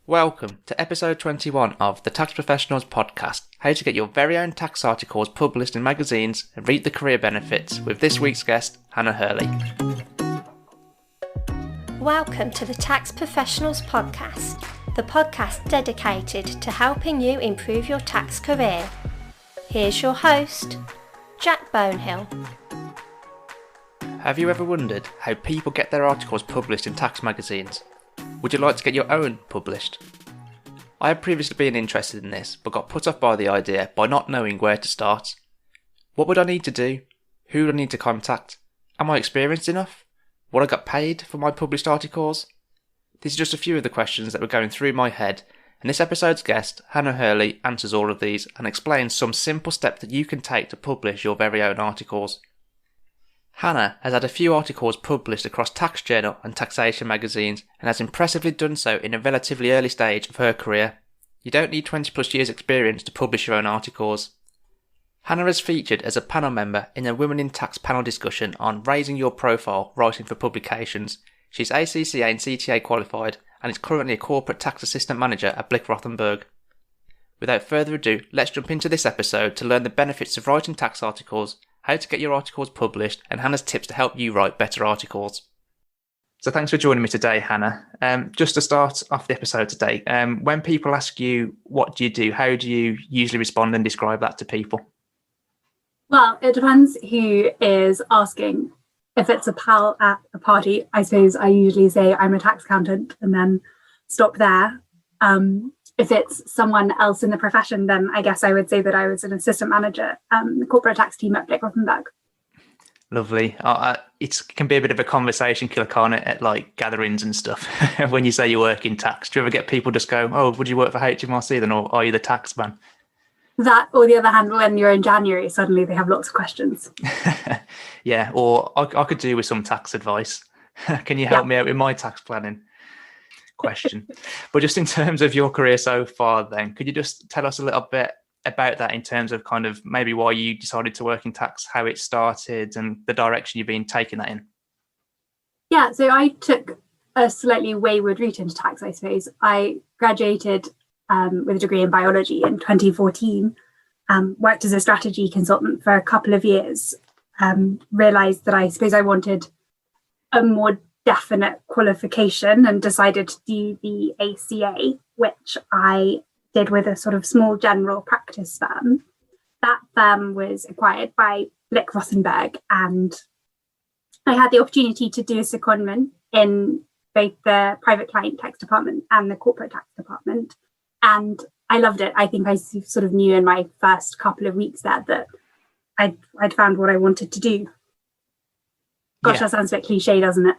Welcome to episode 21 of the Tax Professionals podcast, how to get your very own tax articles published in magazines and reap the career benefits with this week's guest, Hannah Hurley. Welcome to the Tax Professionals podcast, the podcast dedicated to helping you improve your tax career. Here's your host, Jack Bonehill. Have you ever wondered how people get their articles published in tax magazines? Would you like to get your own published? I had previously been interested in this, but got put off by the idea by not knowing where to start. What would I need to do? Who would I need to contact? Am I experienced enough? Would I get paid for my published articles? These are just a few of the questions that were going through my head, and this episode's guest, Hannah Hurley, answers all of these and explains some simple steps that you can take to publish your very own articles. Hannah has had a few articles published across Tax Journal and Taxation magazines and has impressively done so in a relatively early stage of her career. You don't need 20 plus years experience to publish your own articles. Hannah has featured as a panel member in a Women in Tax panel discussion on raising your profile writing for publications. She's ACCA and CTA qualified and is currently a corporate tax assistant manager at Blick Rothenberg. Without further ado, let's jump into this episode to learn the benefits of writing tax articles, how to get your articles published, and Hannah's tips to help you write better articles. So thanks for joining me today, Hannah. Just to start off the episode today, when people ask you, what do you do? How do you usually respond and describe that to people? Well, it depends who is asking. If it's a pal at a party, I suppose I usually say I'm a tax accountant and then stop there. If it's someone else in the profession, then I guess I would say that I was an assistant manager, the corporate tax team at Blick Rothenberg. Lovely. It can be a bit of a conversation killer, can't it, at like gatherings and stuff when you say you work in tax. Do you ever get people just go, oh, would you work for HMRC then, or are you the tax man? That, or the other hand, when you're in January, suddenly they have lots of questions. Yeah, or I could do with some tax advice. Can you help me out with my tax planning? Question. But just in terms of your career so far then, could you just tell us a little bit about that in terms of kind of maybe why you decided to work in tax, how it started and the direction you've been taking that in? Yeah, so I took a slightly wayward route into tax, I suppose. I graduated with a degree in biology in 2014, worked as a strategy consultant for a couple of years, realised that I suppose I wanted a more definite qualification and decided to do the ACA, which I did with a sort of small general practice firm. That firm was acquired by Blick Rothenberg, and I had the opportunity to do a secondment in both the private client tax department and the corporate tax department. And I loved it. I think I sort of knew in my first couple of weeks there that I'd found what I wanted to do. Gosh, That sounds a bit cliche, doesn't it?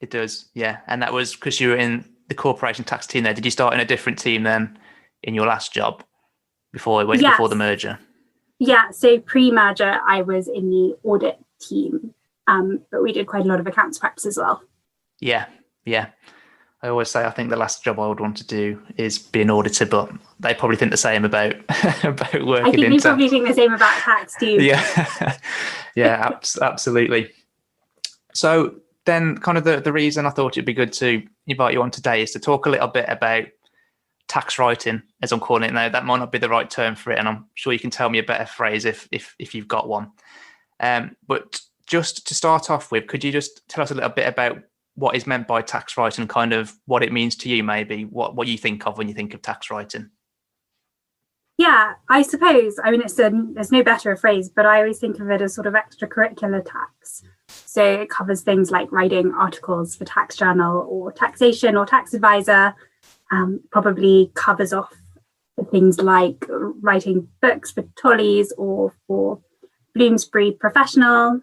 It does, yeah. And that was because you were in the corporation tax team there. Did you start in a different team then in your last job before the merger? Yeah, so pre-merger, I was in the audit team, but we did quite a lot of accounts preps as well. Yeah. I always say I think the last job I would want to do is be an auditor, but they probably think the same about working in tax. I think they probably think the same about tax too. Yeah, absolutely. So then kind of the reason I thought it'd be good to invite you on today is to talk a little bit about tax writing, as I'm calling it now. That might not be the right term for it, and I'm sure you can tell me a better phrase if you've got one. But just to start off with, could you just tell us a little bit about what is meant by tax writing, kind of what it means to you, maybe what you think of when you think of tax writing? Yeah, I suppose. I mean, there's no better phrase, but I always think of it as sort of extracurricular tax. So it covers things like writing articles for Tax Journal or Taxation or Tax Advisor, probably covers off things like writing books for Tolley's or for Bloomsbury Professional.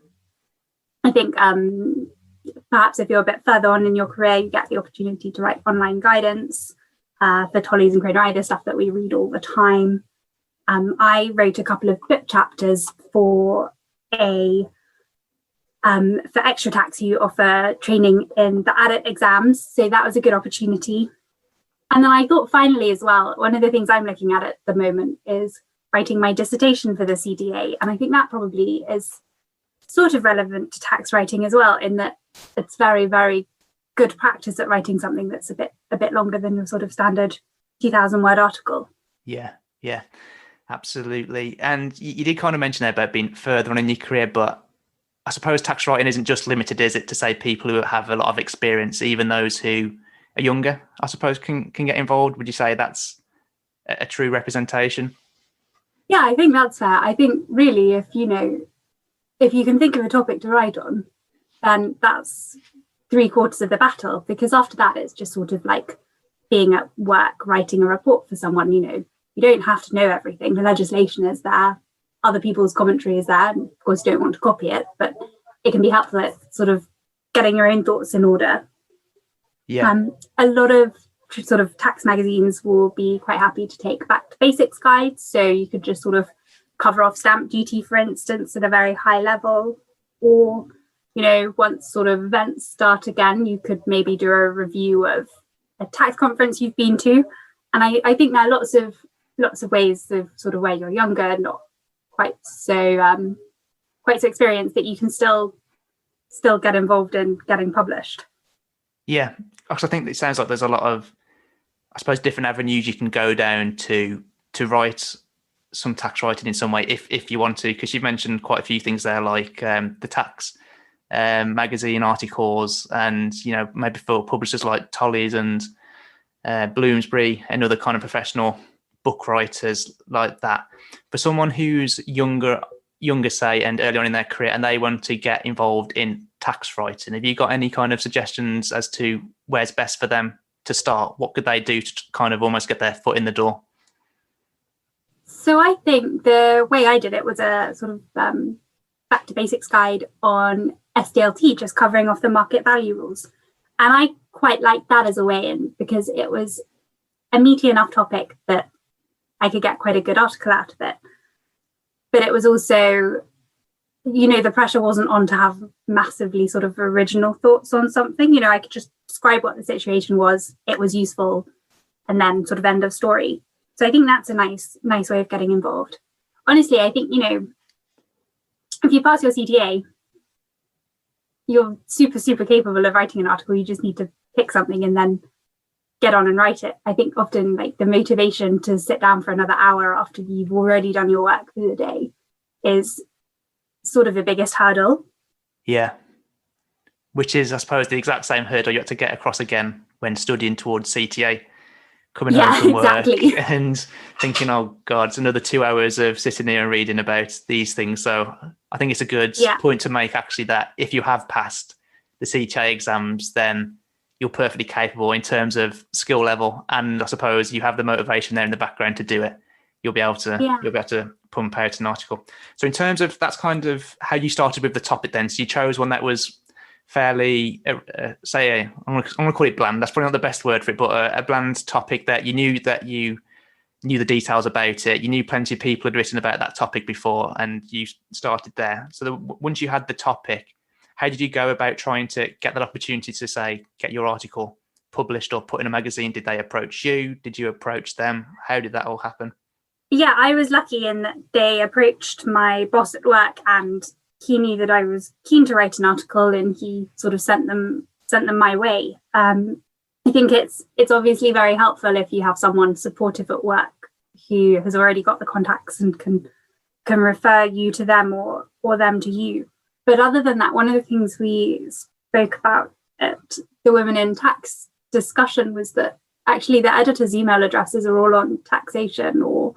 I think perhaps if you're a bit further on in your career, you get the opportunity to write online guidance for Tolley's and Craner, the stuff that we read all the time. I wrote a couple of book chapters for extra tax who offer training in the ADIT exams. So that was a good opportunity. And then I thought finally as well, one of the things I'm looking at the moment is writing my dissertation for the CDA. And I think that probably is sort of relevant to tax writing as well, in that it's very, very good practice at writing something that's a bit longer than your sort of standard 2,000-word article. Yeah, absolutely. And you did kind of mention there about being further on in your career, but I suppose tax writing isn't just limited, is it, to say people who have a lot of experience, even those who are younger, I suppose, can get involved? Would you say that's a true representation? Yeah, I think that's fair. I think really if you can think of a topic to write on, then that's 3/4 of the battle, because after that it's just sort of like being at work writing a report for someone. You don't have to know everything. The legislation is there, other people's commentary is there, and of course you don't want to copy it, but it can be helpful at sort of getting your own thoughts in order. A lot of sort of tax magazines will be quite happy to take back to basics guides, so you could just sort of cover off stamp duty, for instance, at a very high level, or once sort of events start again, you could maybe do a review of a tax conference you've been to. And I think there are lots of ways of sort of where you're younger, not quite so experienced, that you can still get involved in getting published. Yeah, because I think it sounds like there's a lot of, I suppose, different avenues you can go down to write some tax writing in some way if you want to, because you've mentioned quite a few things there, like the tax magazine articles, and maybe for publishers like Tolley's and Bloomsbury and other kind of professional book writers like that. For someone who's younger say, and early on in their career, and they want to get involved in tax writing, have you got any kind of suggestions as to where's best for them to start? What could they do to kind of almost get their foot in the door? So I think the way I did it was a sort of back to basics guide on SDLT, just covering off the market value rules. And I quite liked that as a way in, because it was a meaty enough topic that I could get quite a good article out of it. But it was also, the pressure wasn't on to have massively sort of original thoughts on something. I could just describe what the situation was, it was useful, and then sort of end of story. So I think that's a nice way of getting involved. Honestly, I think, if you pass your CTA, you're super, super capable of writing an article. You just need to pick something and then get on and write it. I think often like the motivation to sit down for another hour after you've already done your work for the day is sort of the biggest hurdle. Yeah. Which is, I suppose, the exact same hurdle you have to get across again when studying towards CTA. Coming home from work and thinking, oh God, it's another 2 hours of sitting here and reading about these things. So I think it's a good point to make, actually, that if you have passed the CTA exams, then you're perfectly capable in terms of skill level. And I suppose you have the motivation there in the background to do it. You'll be able to pump out an article. So in terms of, that's kind of how you started with the topic then. So you chose one that was fairly, I'm going to call it bland. That's probably not the best word for it, but a bland topic that you knew the details about it. You knew plenty of people had written about that topic before, and you started there. So once you had the topic, how did you go about trying to get that opportunity to, say, get your article published or put in a magazine? Did they approach you? Did you approach them? How did that all happen? Yeah, I was lucky in that they approached my boss at work, and he knew that I was keen to write an article, and he sort of sent them my way. I think it's obviously very helpful if you have someone supportive at work who has already got the contacts and can refer you to them or them to you. But other than that, one of the things we spoke about at the Women in Tax discussion was that actually the editor's email addresses are all on taxation or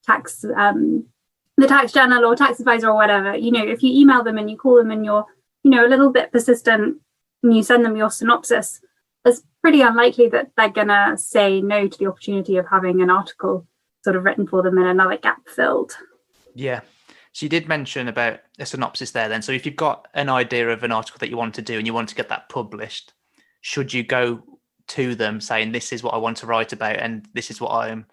tax, the Tax Journal or Tax Advisor or whatever. If you email them and you call them and you're, a little bit persistent and you send them your synopsis, it's pretty unlikely that they're going to say no to the opportunity of having an article sort of written for them and another gap filled. Yeah. So you did mention about a synopsis there then. So if you've got an idea of an article that you want to do and you want to get that published, should you go to them saying, this is what I want to write about and this is what I'm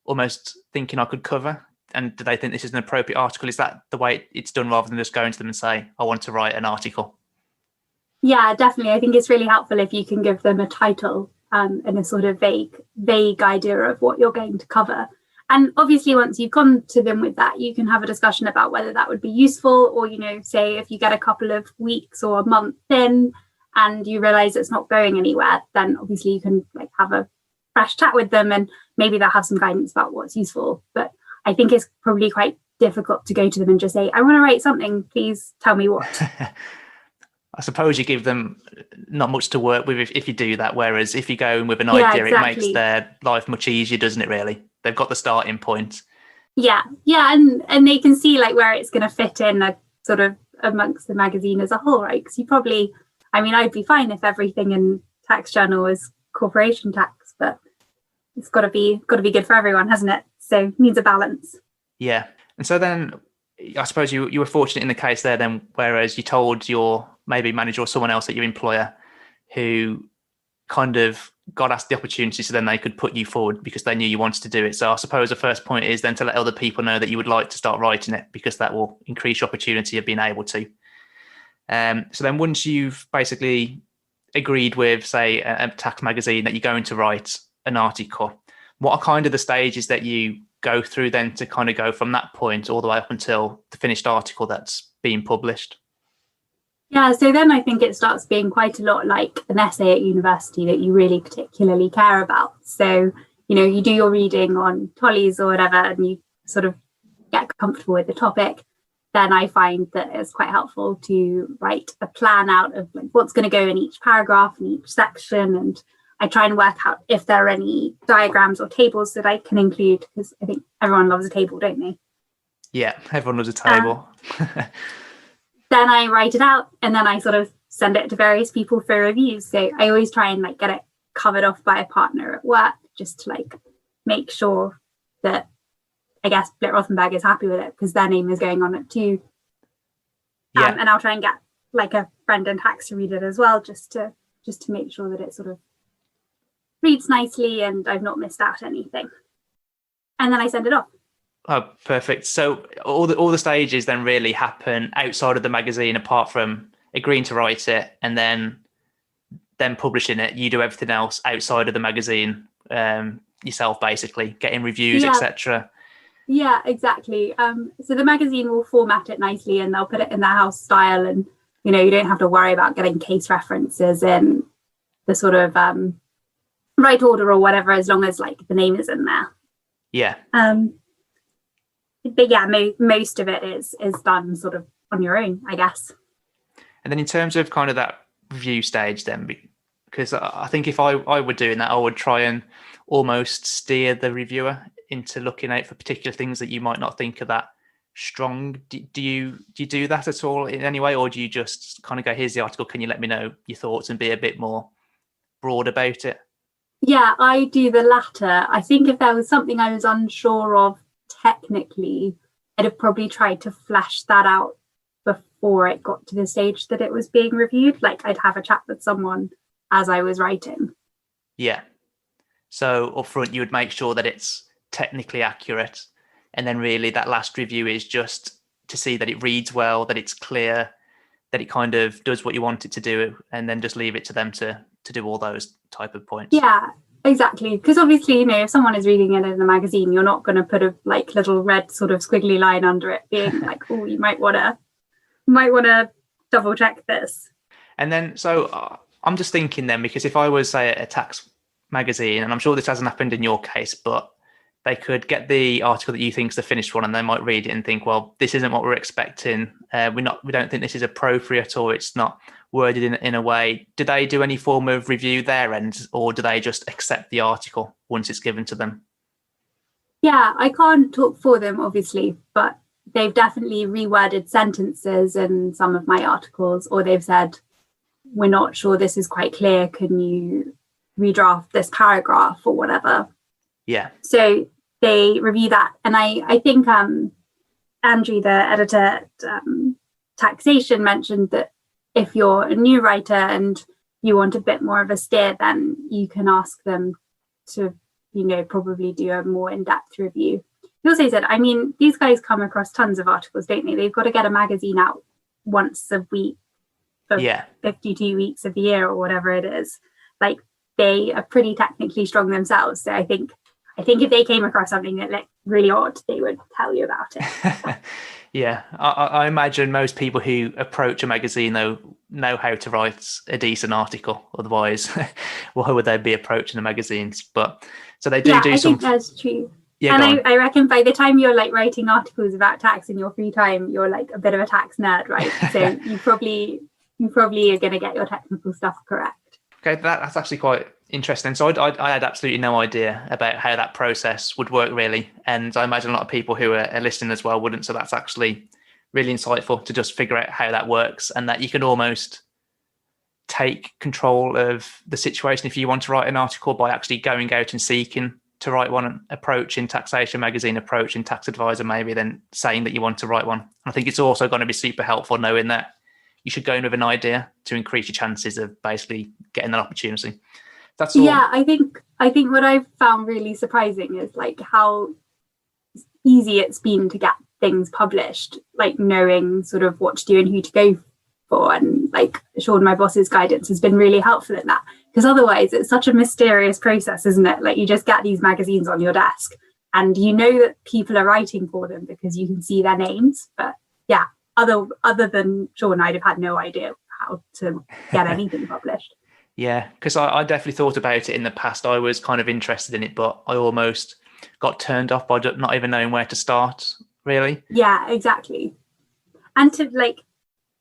almost thinking I could cover? And do they think this is an appropriate article? Is that the way it's done, rather than just going to them and say, I want to write an article? Yeah, definitely. I think it's really helpful if you can give them a title and a sort of vague idea of what you're going to cover. And obviously, once you've gone to them with that, you can have a discussion about whether that would be useful, or, say if you get a couple of weeks or a month in and you realize it's not going anywhere, then obviously you can like have a fresh chat with them, and maybe they'll have some guidance about what's useful. But I think it's probably quite difficult to go to them and just say, I want to write something, please tell me what. I suppose you give them not much to work with if you do that, whereas if you go in with an idea, exactly. It makes their life much easier, doesn't it, really? They've got the starting point. Yeah, and they can see like where it's going to fit in a sort of amongst the magazine as a whole, right? Because you probably, I mean, I'd be fine if everything in Tax Journal was corporation tax, but it's got to be good for everyone, hasn't it? So it needs a balance. Yeah. And so then I suppose you were fortunate in the case there then, whereas you told your maybe manager or someone else at your employer who kind of got asked the opportunity, so then they could put you forward because they knew you wanted to do it. So I suppose the first point is then to let other people know that you would like to start writing it, because that will increase your opportunity of being able to. So then once you've basically agreed with, say, a tax magazine that you're going to write an article, what are kind of the stages that you go through then to kind of go from that point all the way up until the finished article that's being published? Yeah, so then I think it starts being quite a lot like an essay at university that you really particularly care about. So, you know, you do your reading on Tolly's or whatever, and you sort of get comfortable with the topic. Then I find that it's quite helpful to write a plan out of like what's going to go in each paragraph and each section. And I try and work out if there are any diagrams or tables that I can include, because I think everyone loves a table, don't they? Yeah, everyone loves a table. Then I write it out, and then I sort of send it to various people for reviews. So I always try and like get it covered off by a partner at work, just to like make sure that, I guess, Blitt Rothenberg is happy with it, because their name is going on it too. Yeah. And I'll try and get like a friend in tax to read it as well, just to make sure that it sort of reads nicely and I've not missed out anything. And then I send it off. Oh, perfect. So all the stages then really happen outside of the magazine, apart from agreeing to write it and then publishing it. You do everything else outside of the magazine yourself, basically, getting reviews, etc. Yeah, exactly. So the magazine will format it nicely and they'll put it in their house style, and you know, you don't have to worry about getting case references in the sort of right order or whatever, as long as like the name is in there. Yeah. But yeah, most of it is done sort of on your own, I guess. And then in terms of kind of that review stage then, because I think if I were doing that, I would try and almost steer the reviewer into looking out for particular things that you might not think are that strong. Do you do that at all in any way, or do you just kind of go, here's the article, can you let me know your thoughts, and be a bit more broad about it? Yeah, I do the latter. I think if there was something I was unsure of technically, I'd have probably tried to flesh that out before it got to the stage that it was being reviewed. Like I'd have a chat with someone as I was writing. Yeah. So up front, you would make sure that it's technically accurate. And then really that last review is just to see that it reads well, that it's clear, that it kind of does what you want it to do, and then just leave it to them to do all those type of points. Yeah, exactly. Because obviously, you know, if someone is reading it in a magazine, you're not going to put a like little red sort of squiggly line under it being like, oh, you might want to double check this. And then, so I'm just thinking then, because if I was, say, a tax magazine, and I'm sure this hasn't happened in your case, but they could get the article that you think is the finished one, and they might read it and think, well, this isn't what we're expecting. We don't think this is appropriate, or it's not worded in a way. Do they do any form of review their end, or do they just accept the article once it's given to them? Yeah, I can't talk for them, obviously, but they've definitely reworded sentences in some of my articles, or they've said, we're not sure this is quite clear. Can you redraft this paragraph or whatever? Yeah. So they review that. And I think Andrew, the editor at Taxation, mentioned that if you're a new writer and you want a bit more of a steer, then you can ask them to, you know, probably do a more in-depth review. He also said, I mean, these guys come across tons of articles, don't they? They've got to get a magazine out once a week for 52 weeks of the year or whatever it is. Like, they are pretty technically strong themselves. So I think if they came across something that looked really odd, they would tell you about it. Yeah, I imagine most people who approach a magazine, though, know how to write a decent article. Otherwise, why would they be approaching the magazines? But so they do I some. think that's true. Yeah, and I reckon by the time you're like writing articles about tax in your free time, you're like a bit of a tax nerd, right? So you probably are going to get your technical stuff correct. Okay, that's actually quite interesting. So I had absolutely no idea about how that process would work, really. And I imagine a lot of people who are listening as well wouldn't. So that's actually really insightful to just figure out how that works, and that you can almost take control of the situation if you want to write an article by actually going out and seeking to write one, approach in Taxation Magazine, approach in Tax Advisor, maybe then saying that you want to write one. I think it's also going to be super helpful knowing that you should go in with an idea to increase your chances of basically getting that opportunity. That's all. Yeah, I think what I've found really surprising is like how easy it's been to get things published, like knowing sort of what to do and who to go for. And like Sean, my boss's guidance has been really helpful in that, because otherwise it's such a mysterious process, isn't it? Like you just get these magazines on your desk and you know that people are writing for them because you can see their names. But yeah, other than Sean, I'd have had no idea how to get anything published. Yeah, because I definitely thought about it in the past. I was kind of interested in it, but I almost got turned off by not even knowing where to start, really. Yeah, exactly. And to like,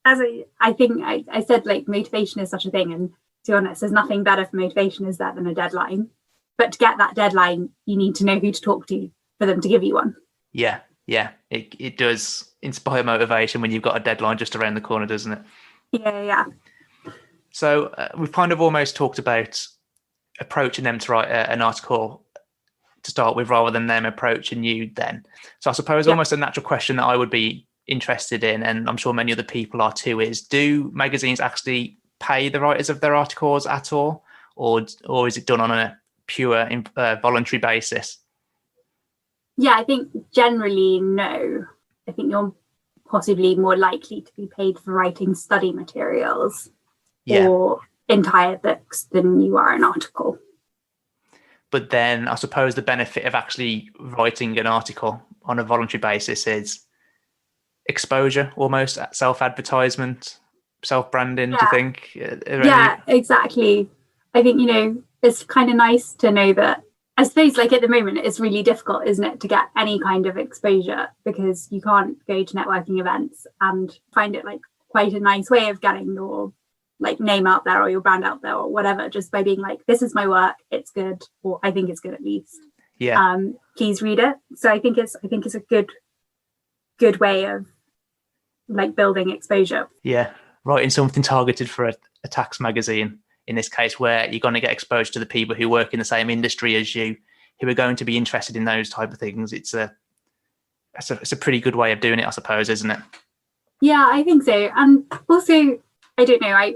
as I think I said, like motivation is such a thing, and to be honest, there's nothing better for motivation is there than a deadline. But to get that deadline, you need to know who to talk to for them to give you one. Yeah, it does inspire motivation when you've got a deadline just around the corner, doesn't it? Yeah. So we've kind of almost talked about approaching them to write an article to start with, rather than them approaching you then. So I suppose almost a natural question that I would be interested in, and I'm sure many other people are too, is do magazines actually pay the writers of their articles at all, or is it done on a pure voluntary basis? Yeah, I think generally no. I think you're possibly more likely to be paid for writing study materials or entire books than you are an article. But then I suppose the benefit of actually writing an article on a voluntary basis is exposure, almost self-advertisement, self-branding. Do you think? Yeah, exactly. I think, it's kind of nice to know that. I suppose like at the moment it's really difficult, isn't it, to get any kind of exposure, because you can't go to networking events, and find it like quite a nice way of getting your like name out there or your brand out there or whatever, just by being like, this is my work, it's good, or I think it's good at least. Yeah. Please read it. So I think it's a good way of like building exposure. Yeah. Writing something targeted for a tax magazine, in this case, where you're going to get exposed to the people who work in the same industry as you, who are going to be interested in those type of things. It's a pretty good way of doing it, I suppose, isn't it? Yeah, I think so. And also, I don't know,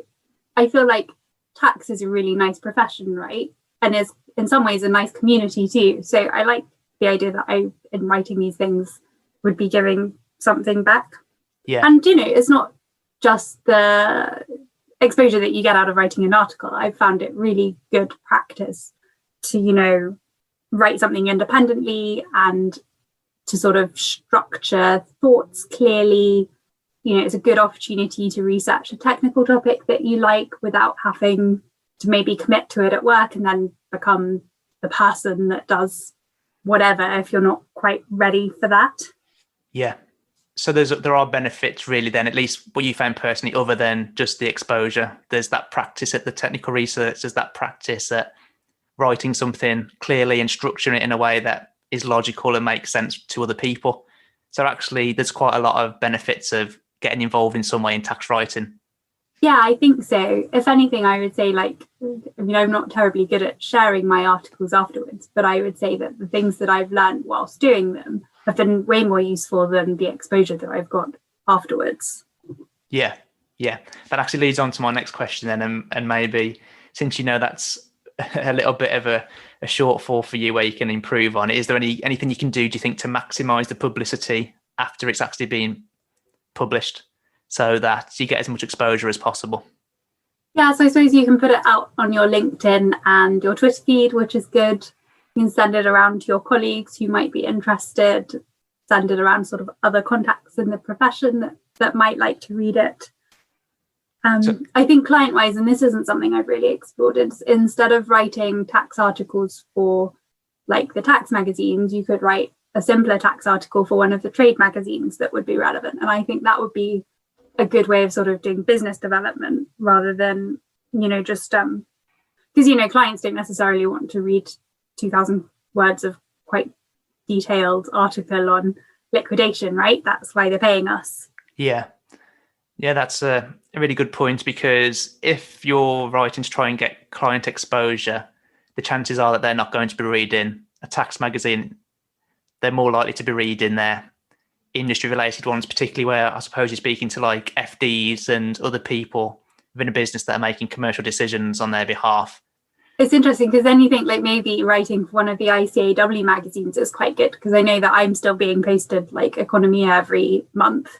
I feel like tax is a really nice profession, right? And is in some ways a nice community too. So I like the idea that I, in writing these things, would be giving something back. Yeah. And, it's not just the exposure that you get out of writing an article. I've found it really good practice to, write something independently and to sort of structure thoughts clearly. It's a good opportunity to research a technical topic that you like without having to maybe commit to it at work and then become the person that does whatever if you're not quite ready for that. Yeah. So there are benefits really then, at least what you found personally, other than just the exposure. There's that practice at the technical research, there's that practice at writing something clearly and structuring it in a way that is logical and makes sense to other people. So actually there's quite a lot of benefits of getting involved in some way in tax writing. Yeah, I think so. If anything, I would say I'm not terribly good at sharing my articles afterwards, but I would say that the things that I've learned whilst doing them have been way more useful than the exposure that I've got afterwards. Yeah. That actually leads on to my next question then, and maybe since that's a little bit of a shortfall for you where you can improve on it, is there anything you can do you think, to maximise the publicity after it's actually been published so that you get as much exposure as possible? Yeah, so I suppose you can put it out on your LinkedIn and your Twitter feed, which is good. You can send it around to your colleagues who might be interested, send it around sort of other contacts in the profession that might like to read it. I think client-wise, and this isn't something I've really explored, it's instead of writing tax articles for like the tax magazines, you could write a simpler tax article for one of the trade magazines that would be relevant. And I think that would be a good way of sort of doing business development rather than, just because, clients don't necessarily want to read 2,000 words of quite detailed article on liquidation, right? That's why they're paying us. Yeah, that's a really good point, because if you're writing to try and get client exposure, the chances are that they're not going to be reading a tax magazine. They're more likely to be reading their industry-related ones, particularly where I suppose you're speaking to like FDs and other people within a business that are making commercial decisions on their behalf. It's interesting because then you think like maybe writing for one of the ICAW magazines is quite good, because I know that I'm still being posted like Economia every month.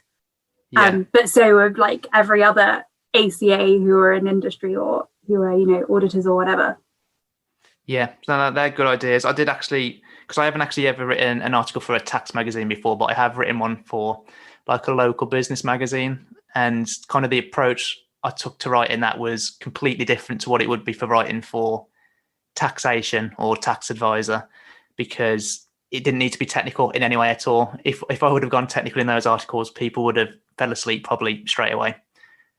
Yeah. But so of like every other ACA who are in industry or who are, auditors or whatever. Yeah, so they're good ideas. I did actually, because I haven't actually ever written an article for a tax magazine before, but I have written one for like a local business magazine. And kind of the approach I took to writing that was completely different to what it would be for writing for taxation or tax advisor, because it didn't need to be technical in any way at all. If I would have gone technical in those articles, people would have fell asleep probably straight away.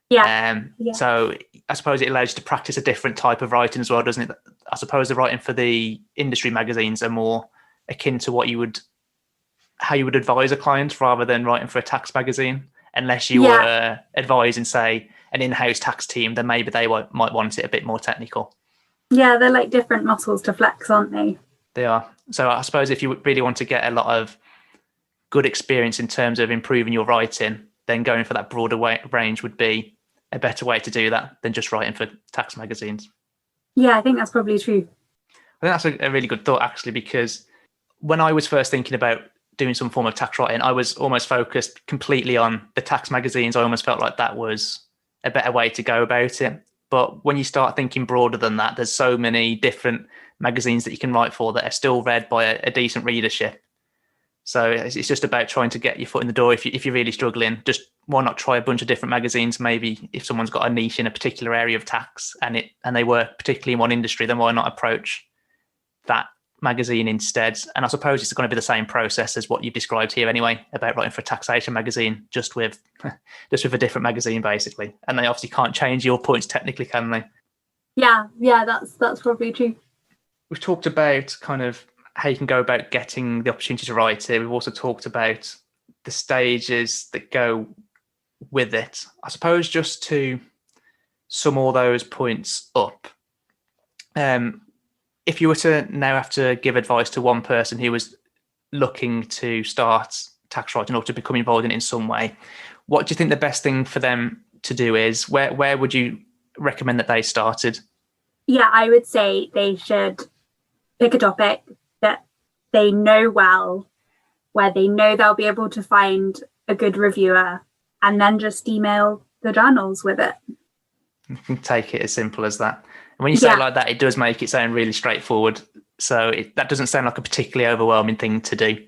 Yeah. So I suppose it allows you to practice a different type of writing as well, doesn't it? I suppose the writing for the industry magazines are more akin to how you would advise a client rather than writing for a tax magazine. Unless you were advising, say, an in-house tax team, then maybe they might want it a bit more technical. Yeah, they're like different muscles to flex, aren't they? They are. So I suppose if you really want to get a lot of good experience in terms of improving your writing, then going for that broader range would be a better way to do that than just writing for tax magazines. Yeah, I think that's probably true. I think that's a really good thought, actually, because when I was first thinking about doing some form of tax writing, I was almost focused completely on the tax magazines. I almost felt like that was a better way to go about it. But when you start thinking broader than that, there's so many different magazines that you can write for that are still read by a decent readership. So it's just about trying to get your foot in the door. If you're really struggling, just why not try a bunch of different magazines? Maybe if someone's got a niche in a particular area of tax and they work particularly in one industry, then why not approach that magazine instead? And I suppose it's going to be the same process as what you've described here anyway, about writing for a taxation magazine, just with a different magazine basically. And they obviously can't change your points technically, can they? Yeah, that's probably true. We've talked about kind of how you can go about getting the opportunity to write it. We've also talked about the stages that go with it. I suppose just to sum all those points up, if you were to now have to give advice to one person who was looking to start tax writing or to become involved in some way, what do you think the best thing for them to do is? Where would you recommend that they started? Yeah, I would say they should pick a topic that they know well, where they know they'll be able to find a good reviewer, and then just email the journals with it. You can take it as simple as that. And when you say it like that, it does make it sound really straightforward. So that doesn't sound like a particularly overwhelming thing to do.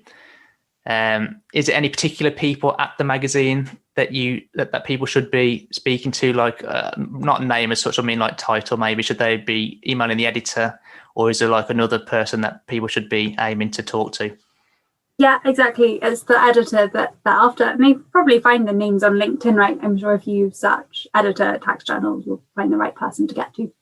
Is there any particular people at the magazine that people should be speaking to, like not name as such, I mean like title maybe? Should they be emailing the editor, or is there like another person that people should be aiming to talk to? Yeah, exactly. It's the editor that after, and they probably find the names on LinkedIn, right? I'm sure if you search editor Tax Journal, you'll find the right person to get to.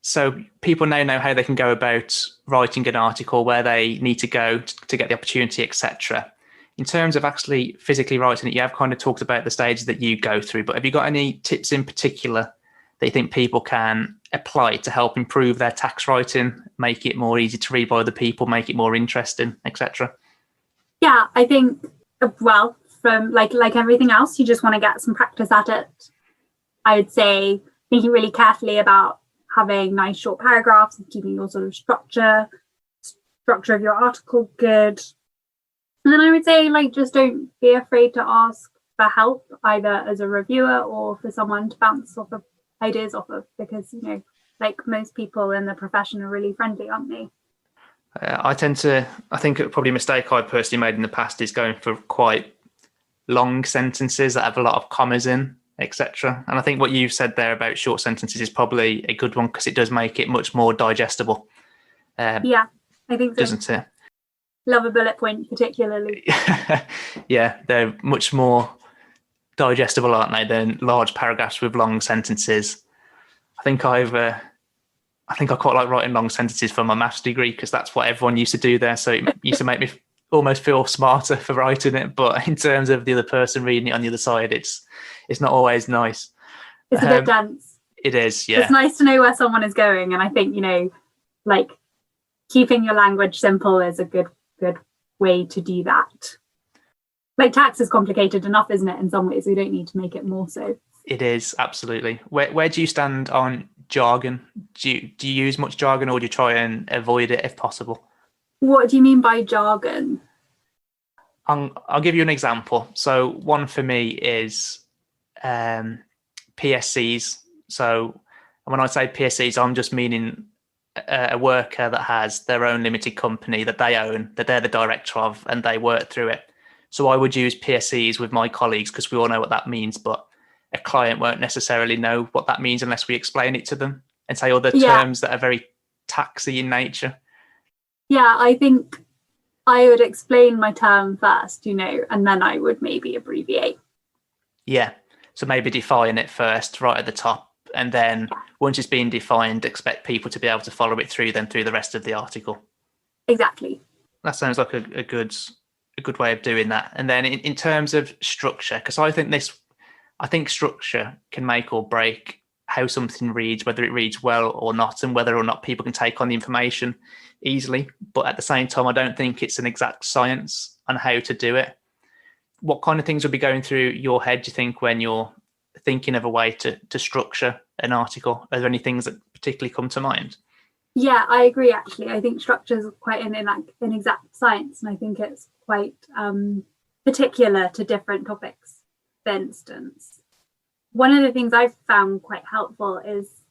So people now know how they can go about writing an article, where they need to go to get the opportunity, etc. In terms of actually physically writing it, you have kind of talked about the stages that you go through, but have you got any tips in particular that you think people can apply to help improve their tax writing, make it more easy to read by other people, make it more interesting, etc.? Yeah, I think, well, from like everything else, you just want to get some practice at it. I would say thinking really carefully about having nice short paragraphs and keeping your sort of structure of your article good. And then I would say, like, just don't be afraid to ask for help, either as a reviewer or for someone to bounce off of ideas off of, because, like most people in the profession are really friendly, aren't they? I think probably a mistake I personally made in the past is going for quite long sentences that have a lot of commas in. etc. And I think what you've said there about short sentences is probably a good one, because it does make it much more digestible. Yeah, I think so. Doesn't it? Love a bullet point particularly. Yeah, they're much more digestible, aren't they, than large paragraphs with long sentences. I think I quite like writing long sentences for my maths degree, because that's what everyone used to do there. So it used to make me almost feel smarter for writing it. But in terms of the other person reading it on the other side, it's not always nice. It's a bit dense. It is, yeah. It's nice to know where someone is going. And I think, like keeping your language simple is a good way to do that. Like tax is complicated enough, isn't it? In some ways, we don't need to make it more so. It is, absolutely. Where do you stand on jargon? Do you use much jargon, or do you try and avoid it if possible? What do you mean by jargon? I'll give you an example. So one for me is PSCs. So when I say PSCs, I'm just meaning a worker that has their own limited company that they own, that they're the director of, and they work through it. So I would use PSCs with my colleagues, because we all know what that means, but a client won't necessarily know what that means unless we explain it to them and say other terms that are very taxy in nature. Yeah, I think I would explain my term first, and then I would maybe abbreviate. Yeah, so maybe define it first right at the top, and then once it's been defined, expect people to be able to follow it through the rest of the article. Exactly. That sounds like a good way of doing that. And then in terms of structure, because I think structure can make or break how something reads, whether it reads well or not, and whether or not people can take on the information easily. But at the same time, I don't think it's an exact science on how to do it. What kind of things will be going through your head, do you think, when you're thinking of a way to structure an article? Are there any things that particularly come to mind? Yeah, I agree, actually. I think structure is quite an exact science, and I think it's quite particular to different topics. For instance, one of the things I've found quite helpful is,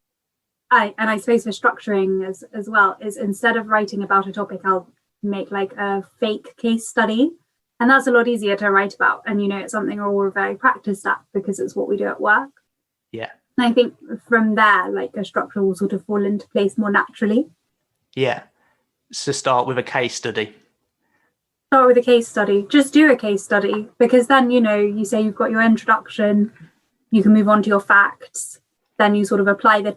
I suppose for structuring as well, is instead of writing about a topic, I'll make like a fake case study. And that's a lot easier to write about. And, it's something we're all very practiced at, because it's what we do at work. Yeah. And I think from there, like a structure will sort of fall into place more naturally. Yeah. So start with a case study. Start with a case study. Just do a case study, because then, you say you've got your introduction, you can move on to your facts, then you sort of apply the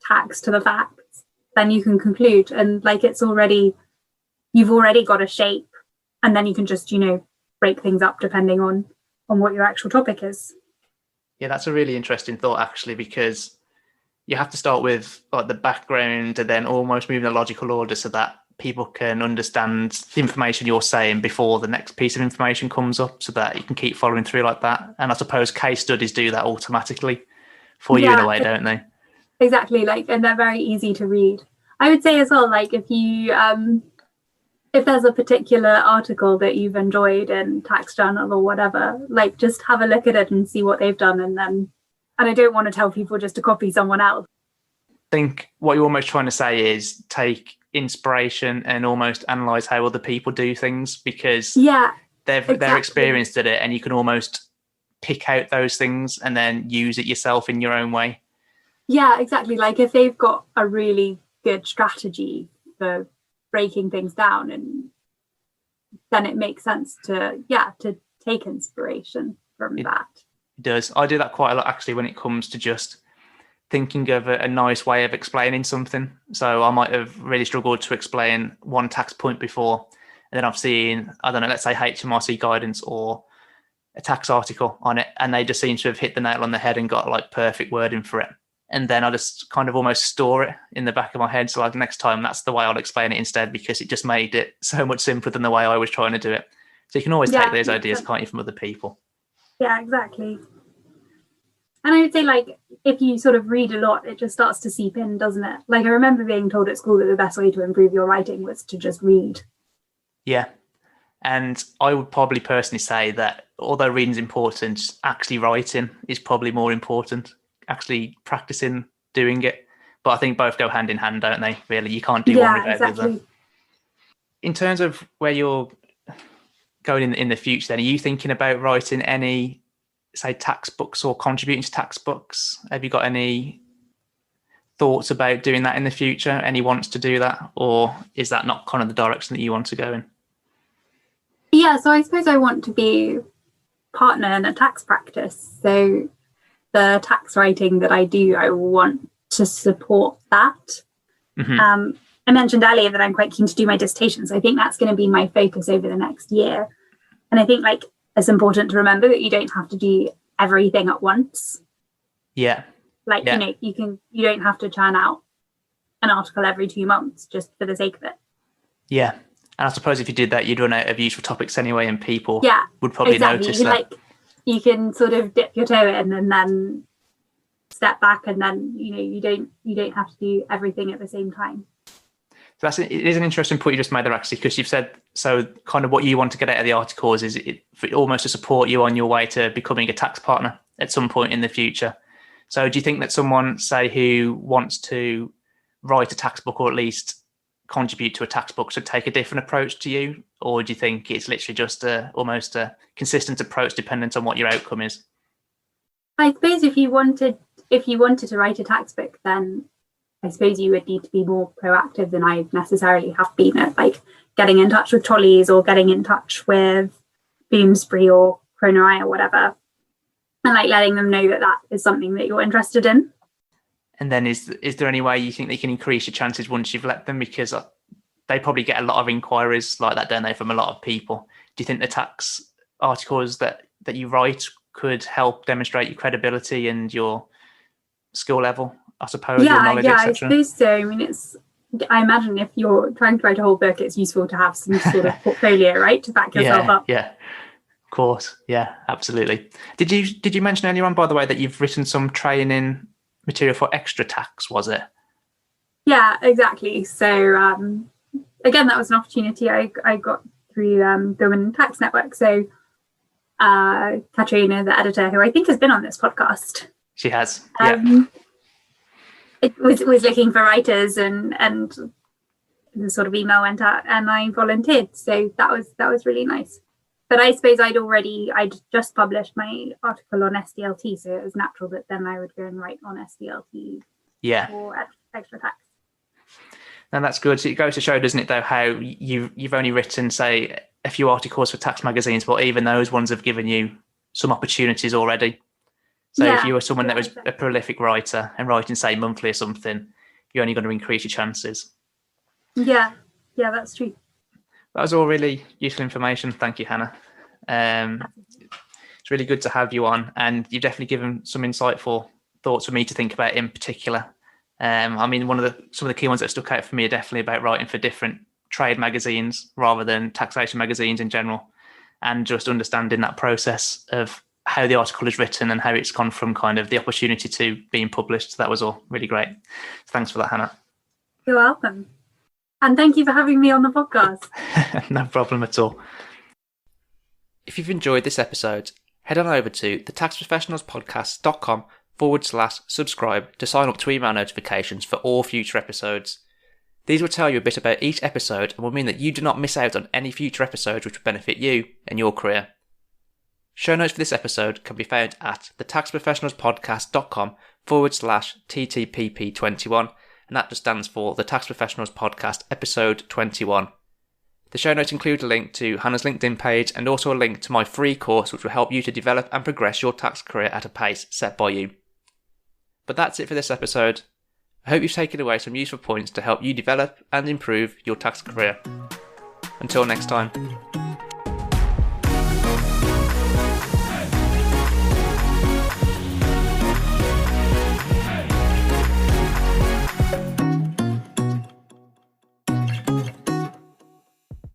tax to the facts, then you can conclude. And like you've already got a shape, and then you can just, break things up depending on what your actual topic is. Yeah, that's a really interesting thought, actually, because you have to start with like the background and then almost move in a logical order so that people can understand the information you're saying before the next piece of information comes up, so that you can keep following through like that. And I suppose case studies do that automatically for you in a way, don't they? Exactly, and they're very easy to read. I would say as well, if you if there's a particular article that you've enjoyed in Tax Journal or whatever, just have a look at it and see what they've done. And I don't want to tell people just to copy someone else. I think what you're almost trying to say is take inspiration and almost analyze how other people do things, because they're experienced at it, and you can almost pick out those things and then use it yourself in your own way. Yeah, exactly. If they've got a really good strategy for breaking things down, and then it makes sense to take inspiration from that. It does. I do that quite a lot, actually, when it comes to just thinking of a nice way of explaining something. So I might have really struggled to explain one tax point before, and then I've seen, I don't know, let's say HMRC guidance or a tax article on it, and they just seem to have hit the nail on the head and got perfect wording for it. And then I just kind of almost store it in the back of my head. So next time, that's the way I'll explain it instead, because it just made it so much simpler than the way I was trying to do it. So you can always take those ideas, can't you, from other people? Yeah, exactly. And I would say, if you sort of read a lot, it just starts to seep in, doesn't it? I remember being told at school that the best way to improve your writing was to just read. Yeah. And I would probably personally say that although reading's important, actually writing is probably more important. Actually practicing doing it. But I think both go hand in hand, don't they? Really, you can't do one without the other. In terms of where you're going in the future, then, are you thinking about writing any say, tax books or contributing to tax books? Have you got any thoughts about doing that in the future? Any wants to do that? Or is that not kind of the direction that you want to go in? Yeah, so I suppose I want to be partner in a tax practice. So the tax writing that I do, I want to support that. Mm-hmm. I mentioned earlier that I'm quite keen to do my dissertation. So I think that's going to be my focus over the next year. And I think like it's important to remember that you don't have to do everything at once. Yeah. Like, you know, you don't have to churn out an article every 2 months just for the sake of it. Yeah. And I suppose if you did that, you'd run out of useful topics anyway, and people would probably notice that. Like, you can sort of dip your toe in and then step back, and then, you know, you don't have to do everything at the same time. So it is an interesting point you just made there, actually, because you've said, so kind of what you want to get out of the articles is for almost to support you on your way to becoming a tax partner at some point in the future. So do you think that someone, say, who wants to write a tax book or at least contribute to a tax book should take a different approach to you? Or do you think it's literally just almost a consistent approach dependent on what your outcome is? I suppose if you wanted to write a tax book, then I suppose you would need to be more proactive than I necessarily have been at, like, getting in touch with trolleys or getting in touch with Bloomsbury or Croner or whatever, and like letting them know that that is something that you're interested in. And then is there any way you think they can increase your chances once you've let them? Because they probably get a lot of inquiries like that, don't they, from a lot of people. Do you think the tax articles that you write could help demonstrate your credibility and your skill level, I suppose, your knowledge, etc.? I suppose so. I mean, I imagine if you're trying to write a whole book, it's useful to have some sort of portfolio, right, to back yourself up. Yeah, of course. Yeah, absolutely. Did you mention earlier on, by the way, that you've written some training material for extra tax, was it? Yeah, exactly. So again, that was an opportunity I got through the Women in Tax Network. So Katrina, the editor, who I think has been on this podcast, she has. It was looking for writers, and the sort of email went out, and I volunteered. So that was really nice. But I suppose I'd just published my article on SDLT, so it was natural that then I would go and write on SDLT for extra tax. And that's good. So it goes to show, doesn't it, though, how you've only written, say, a few articles for tax magazines, but even those ones have given you some opportunities already. So if you were someone that was a prolific writer and writing, say, monthly or something, you're only going to increase your chances. Yeah, that's true. That was all really useful information. Thank you, Hannah. It's really good to have you on, and you've definitely given some insightful thoughts for me to think about in particular. I mean, some of the key ones that stuck out for me are definitely about writing for different trade magazines rather than taxation magazines in general, and just understanding that process of how the article is written and how it's gone from kind of the opportunity to being published. So that was all really great. Thanks for that, Hannah. You're welcome. And thank you for having me on the podcast. No problem at all. If you've enjoyed this episode, head on over to thetaxprofessionalspodcast.com/subscribe to sign up to email notifications for all future episodes. These will tell you a bit about each episode and will mean that you do not miss out on any future episodes which will benefit you and your career. Show notes for this episode can be found at thetaxprofessionalspodcast.com/TTPP21, and that just stands for the Tax Professionals Podcast episode 21. The show notes include a link to Hannah's LinkedIn page and also a link to my free course which will help you to develop and progress your tax career at a pace set by you. But that's it for this episode. I hope you've taken away some useful points to help you develop and improve your tax career. Until next time.